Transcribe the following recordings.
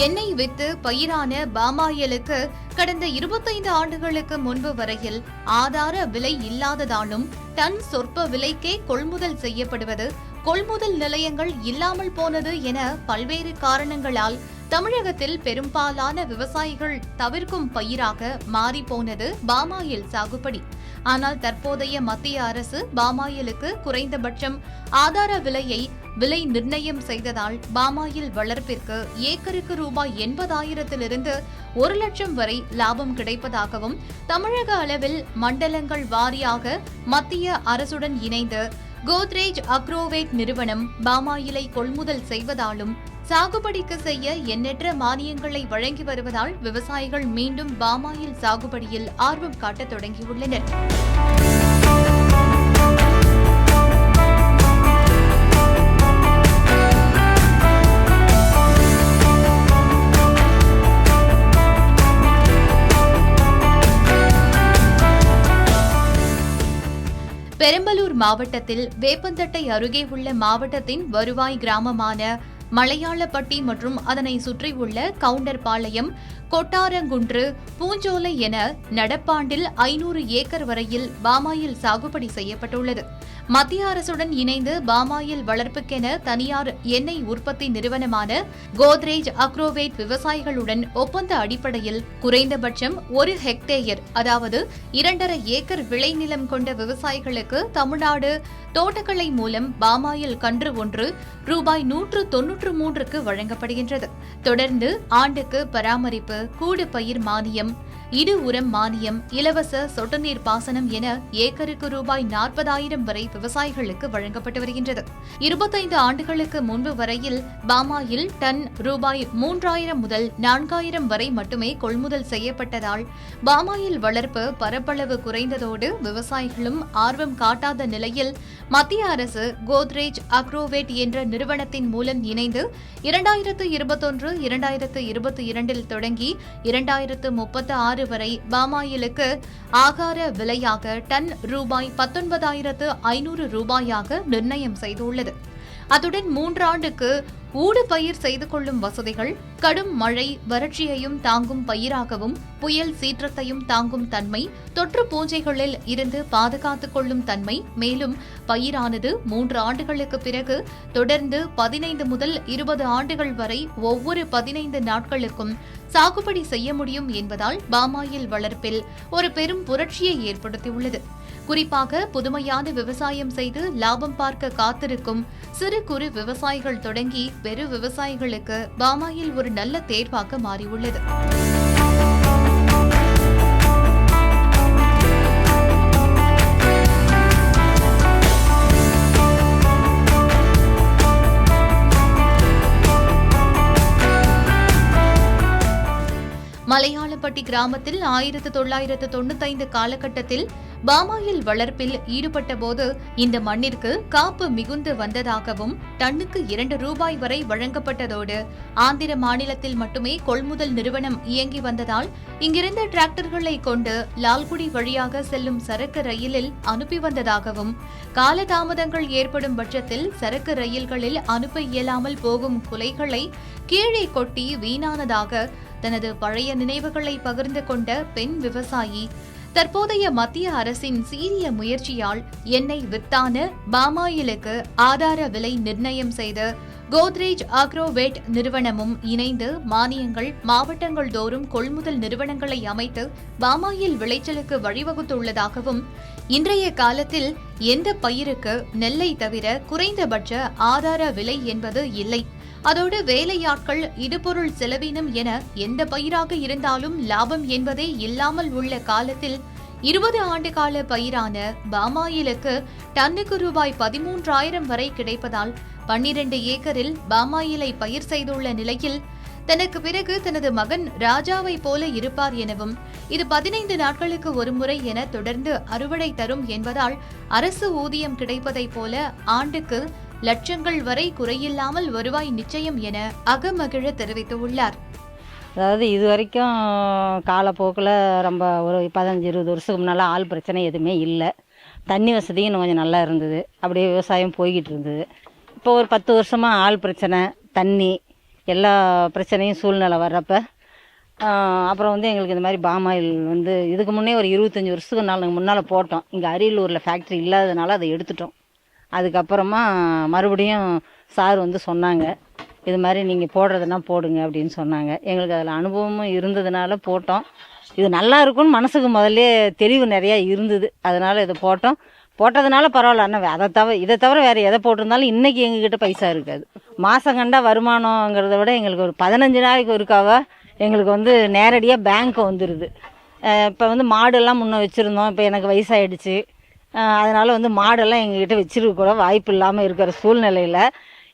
எண்ணெய் வித்து பயிரான பாமாயிலுக்கு கடந்த 25 ஆண்டுகளுக்கு முன்பு வரையில் ஆதார விலை இல்லாததாலும் டன் சொற்ப விலைக்கே கொள்முதல் செய்யப்படுவது, கொள்முதல் நிலையங்கள் இல்லாமல் போனது என பல்வேறு காரணங்களால் தமிழகத்தில் பெரும்பாலான விவசாயிகள் தவிர்க்கும் பயிராக மாறிப்போனது பாமாயில் சாகுபடி. ஆனால் தற்போதைய மத்திய அரசு பாமாயிலுக்கு குறைந்தபட்சம் ஆதார விலை நிர்ணயம் செய்ததால் பாமாயில் வளர்ப்பிற்கு ஏக்கருக்கு ரூபாய் 80,000 1 லட்சம் வரை லாபம் கிடைப்பதாகவும், தமிழக அளவில் மண்டலங்கள் வாரியாக மத்திய அரசுடன் இணைந்து கோத்ரேஜ் அக்ரோவேட் நிறுவனம் பாமாயிலை கொள்முதல் செய்வதாலும், சாகுபடிக்கு செய்ய எண்ணற்ற மானியங்களை வழங்கி வருவதால் விவசாயிகள் மீண்டும் பாமாயில் சாகுபடியில் ஆர்வம் காட்டத் தொடங்கியுள்ளனர். பெரம்பலூர் மாவட்டத்தில் வேப்பந்தட்டை அருகே உள்ள மாவட்டத்தின் வருவாய் கிராமமான மலையாளப்பட்டி மற்றும் அதனை சுற்றியுள்ள கவுண்டர்பாளையம், கொட்டாரங்குன்று, பூஞ்சோலை என நடப்பாண்டில் 500 ஏக்கர் வரையில் பாமாயில் சாகுபடி செய்யப்பட்டுள்ளது. மத்திய அரசுடன் இணைந்து பாமாயில் வளர்ப்புக்கென தனியார் எண்ணெய் உற்பத்தி நிறுவனமான கோத்ரேஜ் அக்ரோவேட் விவசாயிகளுடன் ஒப்பந்த அடிப்படையில் குறைந்தபட்சம் 1 ஹெக்டேயர் அதாவது 2.5 ஏக்கர் விளைநிலம் கொண்ட விவசாயிகளுக்கு தமிழ்நாடு தோட்டக்கலை மூலம் பாமாயில் கன்று ஒன்று ரூபாய் 193க்கு வழங்கப்படுகின்றது. தொடர்ந்து ஆண்டுக்கு பராமரிப்பு, கூடு பயிர் மானியம், இடு உரம் மானியம், இலவச சொட்டு நீர் பாசனம் என ஏக்கருக்கு ரூபாய் 40,000 வரை விவசாயிகளுக்கு வழங்கப்பட்டு வருகின்றது. 25 ஆண்டுகளுக்கு முன்பு வரையில் பாமாயில் டன் ரூபாய் 3,000 முதல் 4,000 வரை மட்டுமே கொள்முதல் செய்யப்பட்டதால் பாமாயில் வளர்ப்பு பரப்பளவு குறைந்ததோடு விவசாயிகளும் ஆர்வம் காட்டாத நிலையில் மத்திய அரசு கோத்ரேஜ் அக்ரோவேட் என்ற நிறுவனத்தின் மூலம் இணைந்து 2021-2022 தொடங்கி 2036 வரை பாமாயிலுக்கு ஆகார விலையாக டன் ரூபாய் 19,500 ரூபாயாக நிர்ணயம் செய்துள்ளது. அத்துடன் 3 ஆண்டுக்கு ஊடு பயிர் செய்து கொள்ளும் வசதிகள், கடும் மழை வறட்சியையும் தாங்கும் பயிராகவும், புயல் சீற்றத்தையும் தாங்கும் தன்மை, தொற்று பூஞ்சைகளில் இருந்து பாதுகாத்துக் கொள்ளும் தன்மை, மேலும் பயிரானது 3 ஆண்டுகளுக்கு பிறகு தொடர்ந்து 15 முதல் 20 ஆண்டுகள் வரை ஒவ்வொரு 15 நாட்களுக்கும் சாகுபடி செய்ய முடியும் என்பதால் பாமாயில் வளர்ப்பில் ஒரு பெரும் புரட்சியை ஏற்படுத்தியுள்ளது. குறிப்பாக புதுமையான விவசாயம் செய்து லாபம் பார்க்க காத்திருக்கும் சிறு குறு விவசாயிகள் தொடங்கி பெரு விவசாயிகளுக்கு பாமாயில் ஒரு நல்ல தேர்வாக மாறியுள்ளது. மலையாளப்பட்டி கிராமத்தில் 1995 காலகட்டத்தில் பாமாயில் வளர்ப்பில் ஈடுபட்ட போது இந்த மண்ணிற்கு காப்பு மிகுந்து வந்ததாகவும், டன்னுக்கு 2 ரூபாய் வரை வழங்கப்பட்டதோடு ஆந்திர மாநிலத்தில் மட்டுமே கொள்முதல் நிறுவனம் இயங்கி வந்ததால் இங்கிருந்த டிராக்டர்களை கொண்டு லால்குடி வழியாக செல்லும் சரக்கு ரயிலில் அனுப்பி வந்ததாகவும், காலதாமதங்கள் ஏற்படும் பட்சத்தில் சரக்கு ரயில்களில் அனுப்ப இயலாமல் போகும் குலைகளை கீழே கொட்டி வீணானதாக தனது பழைய நினைவுகளை பகிர்ந்து கொண்ட பெண் விவசாயி தற்போதைய மத்திய அரசின் சீரிய முயற்சியால் எண்ணெய் வித்தான பாமாயிலுக்கு ஆதார விலை நிர்ணயம் செய்த கோத்ரேஜ் அக்ரோவேட் நிறுவனமும் இணைந்து மானியங்கள் மாவட்டங்கள் தோறும் கொள்முதல் நிறுவனங்களை அமைத்து பாமாயில் விளைச்சலுக்கு வழிவகுத்துள்ளதாகவும், இன்றைய காலத்தில் எந்த பயிருக்கு நெல்லை தவிர குறைந்தபட்ச ஆதார விலை என்பது இல்லை. அதோடு வேலையாட்கள், இடுபொருள் செலவினம் என எந்த பயிராக இருந்தாலும் லாபம் என்பதே இல்லாமல் உள்ள காலத்தில் 20 ஆண்டு கால பயிரான பாமாயிலுக்கு டன்னுக்கு ரூபாய் 13,000 வரை கிடைப்பதால் 12 ஏக்கரில் பாமாயிலை பயிர் செய்துள்ள நிலையில் தனக்கு பிறகு தனது மகன் ராஜாவை போல இருப்பார் எனவும், இது 15 நாட்களுக்கு ஒருமுறை என தொடர்ந்து அறுவடை தரும் என்பதால் அரசு ஊதியம் கிடைப்பதைப் போல ஆண்டுக்கு லட்சங்கள் வரை குறையில்லாமல் வருவாய் நிச்சயம் என அகமகிழ தெரிவித்துள்ளார். அதாவது இது வரைக்கும் காலப்போக்கில் ரொம்ப ஒரு 15-20 வருஷத்துக்கு முன்னால் ஆள் பிரச்சனை எதுவுமே இல்லை. தண்ணி வசதியும் இன்னும் கொஞ்சம் நல்லா இருந்தது. அப்படியே விவசாயம் போய்கிட்டு இருந்தது. இப்போ ஒரு 10 வருஷமாக ஆள் பிரச்சனை, தண்ணி எல்லா பிரச்சனையும் சூழ்நிலை வர்றப்ப அப்புறம் வந்து எங்களுக்கு இந்த மாதிரி பாம் ஆயில் வந்து இதுக்கு முன்னே ஒரு 25 வருஷத்துக்கு நாங்கள் முன்னால் போட்டோம். இங்கே அரியலூரில் ஃபேக்ட்ரி இல்லாததுனால அதை எடுத்துட்டோம். அதுக்கப்புறமா மறுபடியும் சார் வந்து சொன்னாங்க, இது மாதிரி நீங்கள் போடுறதுனா போடுங்க அப்படின்னு சொன்னாங்க. எங்களுக்கு அதில் அனுபவமும் இருந்ததுனால போட்டோம். இது நல்லா இருக்கும்னு மனசுக்கு முதல்ல தெளிவு நிறையா இருந்தது. அதனால் இதை போட்டோம். போட்டதுனால பரவாயில்ல. ஆனால் இதை தவிர வேறு எதை போட்டிருந்தாலும் இன்றைக்கி எங்ககிட்ட பைசா இருக்காது. மாதம் கண்டா வருமானங்கிறத விட எங்களுக்கு ஒரு 15 நாளைக்கு ஒருக்காவா எங்களுக்கு வந்து நேரடியாக பேங்க் வந்துடுது. இப்போ வந்து மாடெல்லாம் முன்னே வச்சுருந்தோம். இப்போ எனக்கு வயசாகிடுச்சு. அதனால் வந்து மாடெல்லாம் எங்ககிட்ட வச்சுருக்க கூட வாய்ப்பு இல்லாமல் இருக்கிற சூழ்நிலையில்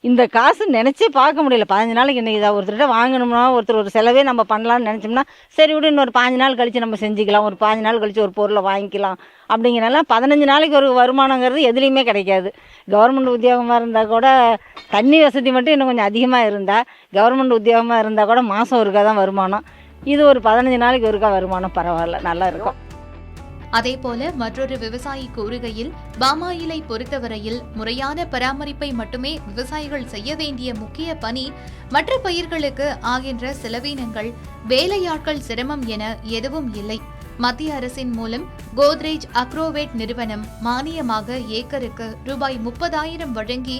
இந்த காசு நினச்சே பார்க்க முடியல. 15 நாளைக்கு இன்றைக்கி இதை ஒருத்தர்கிட்ட வாங்கணும்னா ஒரு செலவே நம்ம பண்ணலான்னு நினச்சோம்னா சரி விட இன்னொரு 15 நாள் கழித்து நம்ம செஞ்சுக்கலாம், ஒரு 15 நாள் கழித்து ஒரு பொருளை வாங்கிக்கலாம் அப்படிங்கிறனால 15 நாளைக்கு ஒரு வருமானங்கிறது எதுலேயுமே கிடைக்காது. கவர்மெண்ட் உத்தியோகமாக இருந்தால் கூட தண்ணி வசதி மட்டும் இன்னும் கொஞ்சம் அதிகமாக இருந்தால், கவர்மெண்ட் உத்தியோகமாக இருந்தால் கூட மாதம் ஒருக்கா தான் வருமானம். இது ஒரு 15 நாளைக்கு ஒருக்கா வருமானம், பரவாயில்ல, நல்லா இருக்கும். அதேபோல மற்றொரு விவசாயி கூறுகையில், பாமாயிலை பொறுத்தவரையில் முறையான பராமரிப்பை மட்டுமே விவசாயிகள் செய்ய வேண்டிய முக்கிய பணி, மற்ற பயிர்களுக்கு ஆகின்ற செலவினங்கள், வேலையாட்கள் சிரமம் என எதுவும் இல்லை. மத்திய அரசின் மூலம் கோத்ரேஜ் அக்ரோவேட் நிறுவனம் மானியமாக ஏக்கருக்கு ரூபாய் 30,000 வழங்கி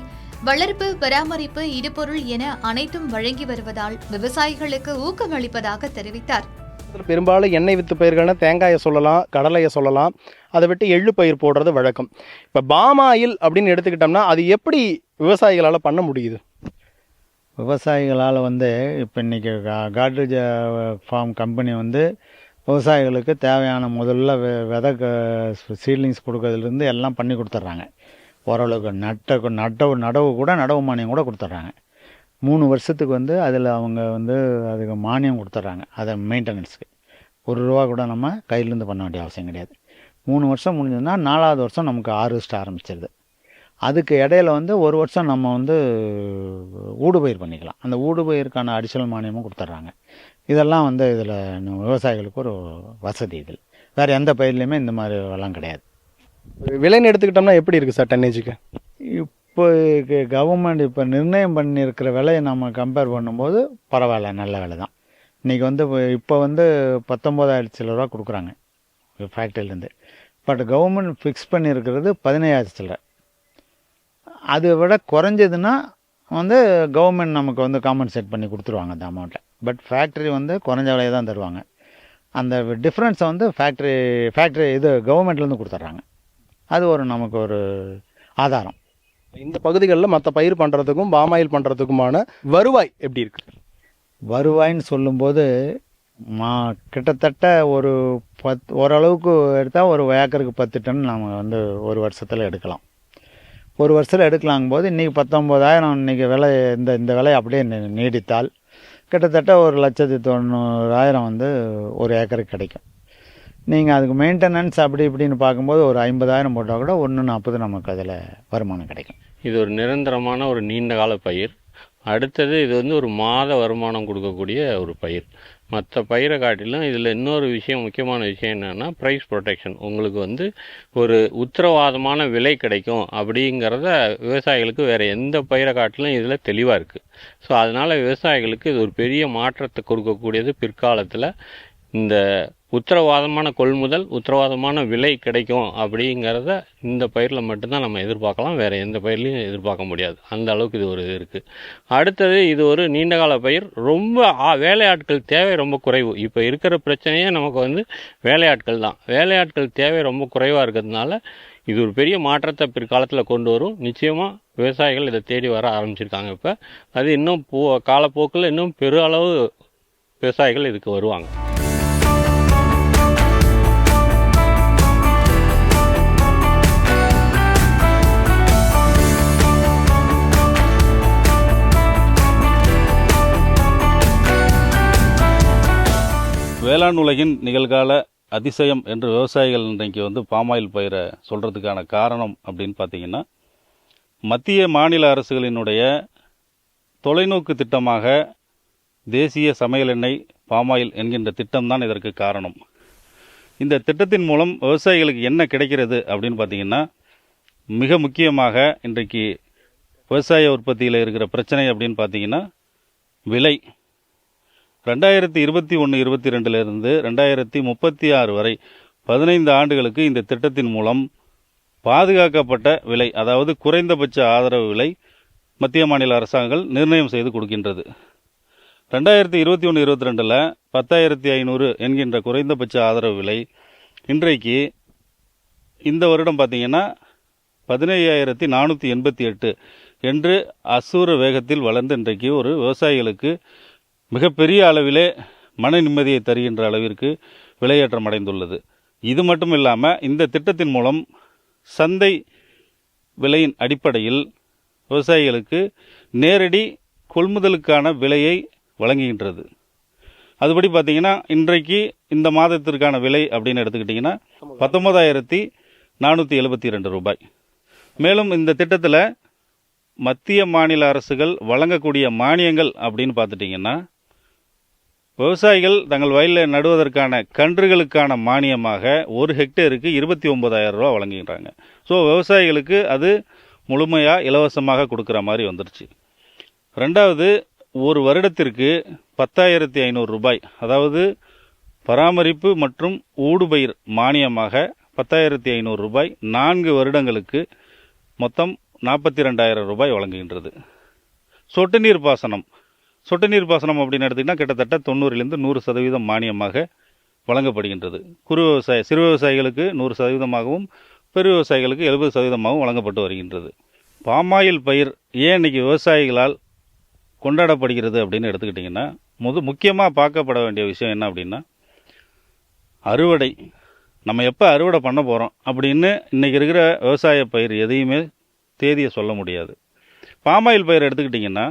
வளர்ப்பு, பராமரிப்பு, இடுபொருள் என அனைத்தும் வழங்கி வருவதால் விவசாயிகளுக்கு ஊக்கமளிப்பதாக தெரிவித்தார். பெரும்பாலும் எண்ணெய் வித்து பயிர்கள்னா தேங்காயை சொல்லலாம், கடலையை சொல்லலாம். அதை விட்டு எள்ளு பயிர் போடுறது வழக்கம். இப்போ பாம் ஆயில் அப்படின்னு எடுத்துக்கிட்டோம்னா அது எப்படி விவசாயிகளால் பண்ண முடியுது? விவசாயிகளால் வந்து இப்போ இன்றைக்கி காட்ரேஜ் ஃபார்ம் கம்பெனி வந்து விவசாயிகளுக்கு தேவையான முதல்ல விதை சீட்லிங்ஸ் கொடுக்கறதுலேருந்து எல்லாம் பண்ணி கொடுத்துட்றாங்க. ஓரளவுக்கு நடவு கூட நடவு மானியம் கூட கொடுத்துட்றாங்க. 3 வருஷத்துக்கு வந்து அதில் அவங்க வந்து அதுக்கு மானியம் கொடுத்துட்றாங்க. அதை மெயின்டெனன்ஸுக்கு ₹1 கூட நம்ம கையிலேருந்து பண்ண வேண்டிய அவசியம் கிடையாது. 3 வருஷம் முடிஞ்சதுன்னா 4ஆவது வருஷம் நமக்கு ஹார்வெஸ்ட் ஆரம்பிச்சிருது. அதுக்கு இடையில வந்து 1 வருஷம் நம்ம வந்து ஊடுபயிர் பண்ணிக்கலாம். அந்த ஊடுபயிருக்கான அடிஷனல் மானியமும் கொடுத்துட்றாங்க. இதெல்லாம் வந்து இதில் விவசாயிகளுக்கு ஒரு வசதி. இதில் வேறு எந்த பயிர்லையுமே இந்த மாதிரி எல்லாம் கிடையாது. விலைன்னு எடுத்துக்கிட்டோம்னா எப்படி இருக்குது சார் டன்னேஜுக்கு? இப்போ கவர்மெண்ட் இப்போ நிர்ணயம் பண்ணியிருக்கிற விலையை நம்ம கம்பேர் பண்ணும்போது பரவாயில்ல, நல்ல விலை தான். இன்றைக்கி வந்து இப்போ வந்து 19,000 சில்லரை கொடுக்குறாங்க ஃபேக்ட்ரியிலேருந்து. பட் கவர்மெண்ட் ஃபிக்ஸ் பண்ணியிருக்கிறது 15,000 சில்லரை. அதை விட குறைஞ்சதுன்னா வந்து கவர்மெண்ட் நமக்கு வந்து காம்பன்சேட் பண்ணி கொடுத்துருவாங்க அந்த அமௌண்ட்டை. பட் ஃபேக்ட்ரி வந்து குறைஞ்ச விலையை தான் தருவாங்க. அந்த டிஃப்ரென்ஸை வந்து ஃபேக்ட்ரி இது கவர்மெண்ட்லேருந்து கொடுத்துட்றாங்க. அது ஒரு நமக்கு ஒரு ஆதாரம். இந்த பகுதிகளில் மற்ற பயிர் பண்ணுறதுக்கும் பாமாயில் பண்ணுறதுக்குமான வருவாய் எப்படி இருக்குது? வருவாயின்னு சொல்லும்போது கிட்டத்தட்ட ஒரு ஓரளவுக்கு எடுத்தால் ஒரு ஏக்கருக்கு 10 டன் நம்ம வந்து ஒரு வருஷத்தில் எடுக்கலாம். ஒரு வருஷத்தில் எடுக்கலாங்கும்போது இன்றைக்கி 19,000 இன்றைக்கி விலை இந்த விலை அப்படியே நீடித்தால் கிட்டத்தட்ட 1,90,000 வந்து ஒரு ஏக்கருக்கு கிடைக்கும். நீங்கள் அதுக்கு மெயின்டெனன்ஸ் அப்படி இப்படின்னு பார்க்கும்போது ஒரு 50,000 போட்டால் கூட 1,40 நமக்கு அதில் வருமானம் கிடைக்கும். இது ஒரு நிரந்தரமான ஒரு நீண்ட கால பயிர். அடுத்தது இது வந்து ஒரு மாத வருமானம் கொடுக்கக்கூடிய ஒரு பயிர். மற்ற பயிரை காட்டிலும் இதில் இன்னொரு விஷயம், முக்கியமான விஷயம் என்னென்னா ப்ரைஸ் ப்ரொடெக்ஷன். உங்களுக்கு வந்து ஒரு உத்தரவாதமான விலை கிடைக்கும் அப்படிங்கிறத விவசாயிகளுக்கு வேறு எந்த பயிரை காட்டிலும் இதில் தெளிவாக இருக்குது. ஸோ அதனால் விவசாயிகளுக்கு இது ஒரு பெரிய மாற்றத்தை கொடுக்கக்கூடியது. பிற்காலத்தில் இந்த உத்தரவாதமான கொள்முதல், உத்தரவாதமான விலை கிடைக்கும் அப்படிங்கிறத இந்த பயிரில் மட்டும்தான் நம்ம எதிர்பார்க்கலாம். வேறு எந்த பயிர்லையும் எதிர்பார்க்க முடியாது. அந்த அளவுக்கு இது ஒரு இது இருக்குது. அடுத்தது இது ஒரு நீண்டகால பயிர். ரொம்ப வேலையாட்கள் தேவை ரொம்ப குறைவு. இப்போ இருக்கிற பிரச்சனையே நமக்கு வந்து வேலையாட்கள் தான். வேலையாட்கள் தேவை ரொம்ப குறைவாக இருக்கிறதுனால இது ஒரு பெரிய மாற்றத்தை பிற்காலத்தில் கொண்டு வரும். நிச்சயமாக விவசாயிகள் இதை தேடி வர ஆரம்பிச்சிருக்காங்க. இப்போ அது இன்னும் காலப்போக்கில் இன்னும் பெரு அளவு விவசாயிகள் இதுக்கு வருவாங்க. வேளாண் உலகின் நிகழ்கால அதிசயம் என்று விவசாயிகள் இன்றைக்கு வந்து பாமாயில் பயிரை சொல்கிறதுக்கான காரணம் அப்படின்னு பார்த்தீங்கன்னா, மத்திய மாநில அரசுகளினுடைய தொலைநோக்கு திட்டமாக தேசிய சமையல் எண்ணெய் பாமாயில் என்கின்ற திட்டம்தான் இதற்கு காரணம். இந்த திட்டத்தின் மூலம் விவசாயிகளுக்கு என்ன கிடைக்கிறது அப்படின்னு பார்த்தீங்கன்னா, மிக முக்கியமாக இன்றைக்கு விவசாய உற்பத்தியில் இருக்கிற பிரச்சனை அப்படின்னு பார்த்தீங்கன்னா, விலை 2021-22 2036 வரை 15 ஆண்டுகளுக்கு இந்த திட்டத்தின் மூலம் பாதுகாக்கப்பட்ட விலை, அதாவது குறைந்தபட்ச ஆதரவு விலை மத்திய மாநில அரசாங்கங்கள் நிர்ணயம் செய்து கொடுக்கின்றது. 2021-22 10,500 என்கின்ற குறைந்தபட்ச ஆதரவு விலை இன்றைக்கு இந்த வருடம் பார்த்தீங்கன்னா 15,488 என்று அசூர வேகத்தில் வளர்ந்து இன்றைக்கு ஒரு விவசாயிகளுக்கு மிகப்பெரிய அளவிலே மன நிம்மதியை தருகின்ற அளவிற்கு விலையேற்றம் அடைந்துள்ளது. இது மட்டும் இல்லாமல் இந்த திட்டத்தின் மூலம் சந்தை விலையின் அடிப்படையில் விவசாயிகளுக்கு நேரடி கொள்முதலுக்கான விலையை வழங்குகின்றது. அதுபடி பார்த்தீங்கன்னா இன்றைக்கு இந்த மாதத்திற்கான விலை அப்படின்னு எடுத்துக்கிட்டிங்கன்னா 19,472 ரூபாய். மேலும் இந்த திட்டத்தில் மத்திய மாநில அரசுகள் வழங்கக்கூடிய மானியங்கள் அப்படின்னு பார்த்துட்டிங்கன்னா விவசாயிகள் தங்கள் வயலில் நடுவதற்கான கன்றுகளுக்கான மானியமாக 1 ஹெக்டேருக்கு 29,000 ரூபா வழங்குகின்றாங்க. ஸோ விவசாயிகளுக்கு அது முழுமையாக இலவசமாக கொடுக்குற மாதிரி வந்துருச்சு. ரெண்டாவது, ஒரு வருடத்திற்கு 10,500 ரூபாய், அதாவது பராமரிப்பு மற்றும் ஊடுபயிர் மானியமாக 10,500 ரூபாய் 4 வருடங்களுக்கு மொத்தம் 42,000 ரூபாய் வழங்குகின்றது. சொட்டு நீர் பாசனம் அப்படின்னு எடுத்திங்கன்னா கிட்டத்தட்ட 90-100% மானியமாக வழங்கப்படுகின்றது. சிறு விவசாயிகளுக்கு 100%, பெரு விவசாயிகளுக்கு 70% வழங்கப்பட்டு வருகின்றது. பாமாயில் பயிர் ஏன் இன்னைக்கு விவசாயிகளால் கொண்டாடப்படுகிறது அப்படின்னு எடுத்துக்கிட்டிங்கன்னா முக்கியமாக பார்க்கப்பட வேண்டிய விஷயம் என்ன அப்படின்னா அறுவடை. நம்ம எப்போ அறுவடை பண்ண போகிறோம் அப்படின்னு இன்றைக்கி இருக்கிற விவசாய பயிர் எதையுமே தேதியை சொல்ல முடியாது. பாமாயில் பயிர் எடுத்துக்கிட்டிங்கன்னா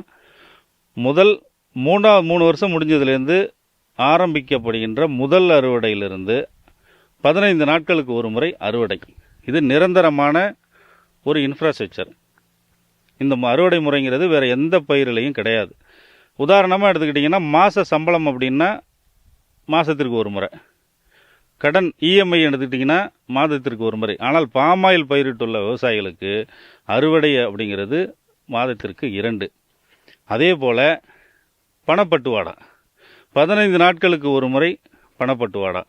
முதல் 3 வருஷம் முடிஞ்சதுலேருந்து ஆரம்பிக்கப்படுகின்ற முதல் அறுவடையிலிருந்து 15 நாட்களுக்கு ஒரு முறை அறுவடை. இது நிரந்தரமான ஒரு இன்ஃப்ராஸ்ட்ரக்சர். இந்த அறுவடை முறைங்கிறது வேறு எந்த பயிரிலையும் கிடையாது. உதாரணமாக எடுத்துக்கிட்டிங்கன்னா மாத சம்பளம் அப்படின்னா மாதத்திற்கு ஒரு முறை, கடன் இஎம்ஐ எடுத்துக்கிட்டிங்கன்னா மாதத்திற்கு ஒரு முறை. ஆனால் பாமாயில் பயிரிட்டுள்ள விவசாயிகளுக்கு அறுவடை அப்படிங்கிறது மாதத்திற்கு 2. அதே போல் பணப்பட்டுவாடா 15 நாட்களுக்கு ஒரு முறை பணப்பட்டுவாடா.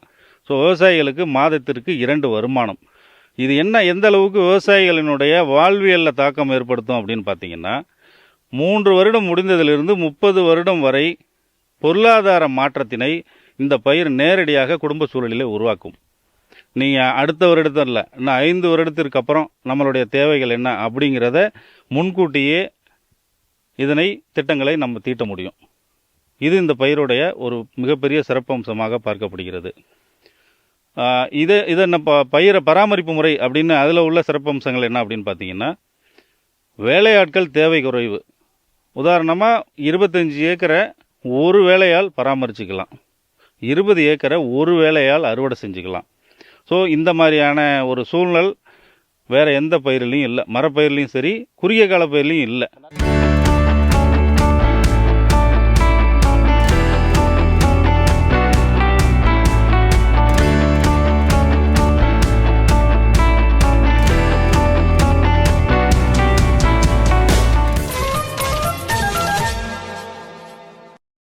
ஸோ விவசாயிகளுக்கு மாதத்திற்கு 2 வருமானம். இது எந்த அளவுக்கு விவசாயிகளினுடைய வாழ்வியலில் தாக்கம் ஏற்படுத்தும் அப்படின்னு பார்த்தீங்கன்னா 3 வருடம் முடிந்ததிலிருந்து 30 வருடம் வரை பொருளாதார மாற்றத்தினை இந்த பயிர் நேரடியாக குடும்ப சூழலிலே உருவாக்கும். நீங்கள் அடுத்த வருடத்தில் இல்லை, இன்னும் 5 வருடத்திற்கு அப்புறம் நம்மளுடைய தேவைகள் என்ன அப்படிங்கிறத முன்கூட்டியே திட்டங்களை நம்ம தீட்ட முடியும். இது இந்த பயிருடைய ஒரு மிகப்பெரிய சிறப்பம்சமாக பார்க்கப்படுகிறது. இதை பயிரை பராமரிப்பு முறை அப்படின்னு அதில் உள்ள சிறப்பம்சங்கள் என்ன அப்படின்னு பார்த்தீங்கன்னா வேலையாட்கள் தேவை குறைவு. உதாரணமாக 25 ஏக்கரை ஒரு வேலையால் பராமரிச்சுக்கலாம், 20 ஏக்கரை ஒரு வேலையால் அறுவடை செஞ்சுக்கலாம். ஸோ இந்த மாதிரியான ஒரு சூழ்நிலை வேறு எந்த பயிரிலையும் இல்லை, மரப்பயிர்லையும் சரி குறுகிய கால பயிர்லையும் இல்லை.